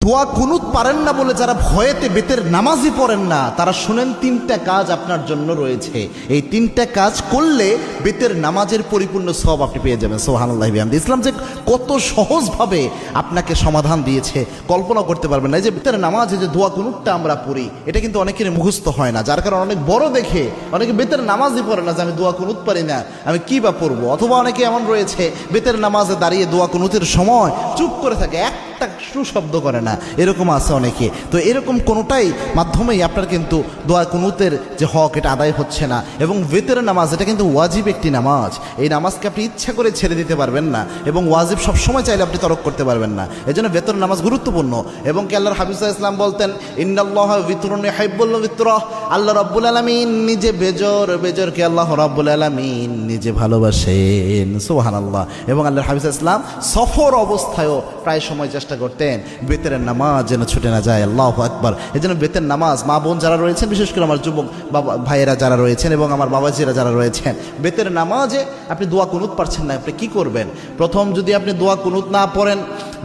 দোয়া কুনুত পারেন না বলে যারা ভয়েতে বেতের নামাজই পড়েন না, তারা শুনেন তিনটা কাজ আপনার জন্য রয়েছে। এই তিনটা কাজ করলে বেতের নামাজের পরিপূর্ণ সওয়াব আপনি পেয়ে যাবেন। সুবহানাল্লাহি বিহামদি। ইসলাম যে কত সহজভাবে আপনাকে সমাধান দিয়েছে কল্পনা করতে পারবেন না। এই যে বেতের নামাজে যে দোয়া কুনুতটা আমরা পড়ি, এটা কিন্তু অনেকের মুখস্থ হয় না, যার কারণে অনেক বড় দেখে অনেকে বেতের নামাজই পড়ে না যে আমি দোয়া কুনুত পারি না, আমি কী বা পড়বো। অথবা অনেকে এমন রয়েছে বেতের নামাজে দাঁড়িয়ে দোয়া কুনুতের সময় চুপ করে থাকে, একটা শব্দ করে না, এরকম আছে অনেকে। তো এরকম কোনোটাই মাধ্যমেই আপনার কিন্তু দোয়া কুনুতের যে হক এটা আদায় হচ্ছে না। এবং বেতের নামাজ এটা কিন্তু ওয়াজিব একটি নামাজ, এই নামাজকে আপনি ইচ্ছা করে ছেড়ে দিতে পারবেন না, এবং ওয়াজিব সবসময় চাইলে আপনি তরক করতে পারবেন না। এই জন্য বেতের নামাজ গুরুত্বপূর্ণ। এবং কি আল্লাহর হাবিব সাল্লাল্লাহু আলাইহি ওয়াসাল্লাম বলতেন, ইন্নাল্লাহা বিতরুন ইউহিব্বুল বিতরা, আল্লাহ রাব্বুল আলামিন নিজে বেজরকে আল্লাহ রাব্বুল আলামিন নিজে ভালোবাসেন। সুবহানাল্লাহ। এবং আল্লাহর হাবিব সাল্লাল্লাহু আলাইহি ওয়াসাল্লাম সফর অবস্থায়ও প্রায় সময় চেষ্টা করতেন বেতের নামাজ যেন ছুটে না যায়। আল্লাহু আকবার। এই জন্য বেতের নামাজ মা বোন যারা রয়েছেন, বিশেষ করে আমার যুবক বাবা ভাইয়েরা যারা রয়েছেন এবং আমার বাবাজিরা যারা রয়েছেন, বেতের নামাজে আপনি দোয়া কুনুত পারছেন না, আপনি কি করবেন? প্রথম যদি আপনি দোয়া কুনুত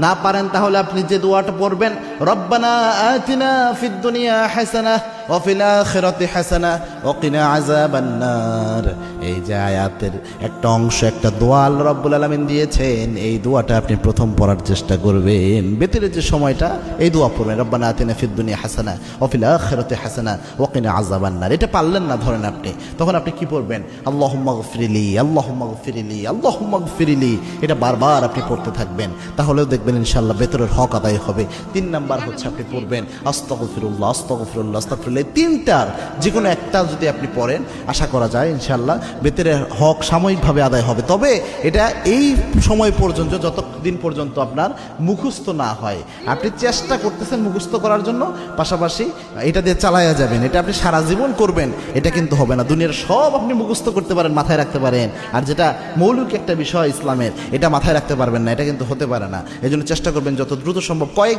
না পারেন তাহলে আপনি যে দোয়াটা পড়বেন, রব্বানা আতিনা ফিদ দুনিয়া হাসানাহ ওয়া ফিল আখিরাতি হাসানাহ ওয়া কিনা আযাবান নার। এই যে আয়াতের একটা অংশ, একটা দোয়া আল্লাহ রাব্বুল আলামিন দিয়েছেন, এই দোয়াটা আপনি প্রথম পড়ার চেষ্টা করবেন। বেতের যে সময়টা এই দোয়া পড়বেন, রব্বানা আতিনা ফিদ দুনিয়া হাসানাহ ওয়া ফিল আখিরাতি হাসানাহ ওয়া কিনা আযাবান নার। এটা পারলেন না ধরেন আপনি, তখন আপনি কি পড়বেন? আল্লাহুম্মা গফিরলি, আল্লাহুম্মা গফিরলি, আল্লাহুম্মা গফিরলি। এটা বারবার আপনি পড়তে থাকবেন, তাহলেও দেখবেন ইনশাআল্লাহ বেতরের হক আদায় হবে। 3 নাম্বার হচ্ছে আপনি পড়বেন আস্তাগফিরুল্লাহ, আস্তাগফিরুল্লাহ, আস্তাগফিরুল্লাহ। তিনটার যে কোনো একটা যদি আপনি পড়েন, আশা করা যায় ইনশাআল্লাহ বেতরের হক সাময়িকভাবে আদায় হবে। তবে এটা এই সময় পর্যন্ত, যতদিন পর্যন্ত আপনার মুখস্থ না হয়। আপনি চেষ্টা করতেছেন মুখস্থ করার জন্য, পাশাপাশি এটা দিয়ে চালায়া যাবেন। এটা আপনি সারা জীবন করবেন, এটা কিন্তু হবে না। দুনিয়ার সব আপনি মুখস্থ করতে পারেন, মাথায় রাখতে পারেন, আর যেটা মৌলিক একটা বিষয় ইসলামের, এটা মাথায় রাখতে পারবেন না, এটা কিন্তু হতে পারে না। এই জন্য চেষ্টা করবেন যত দ্রুত সম্ভব কয়েক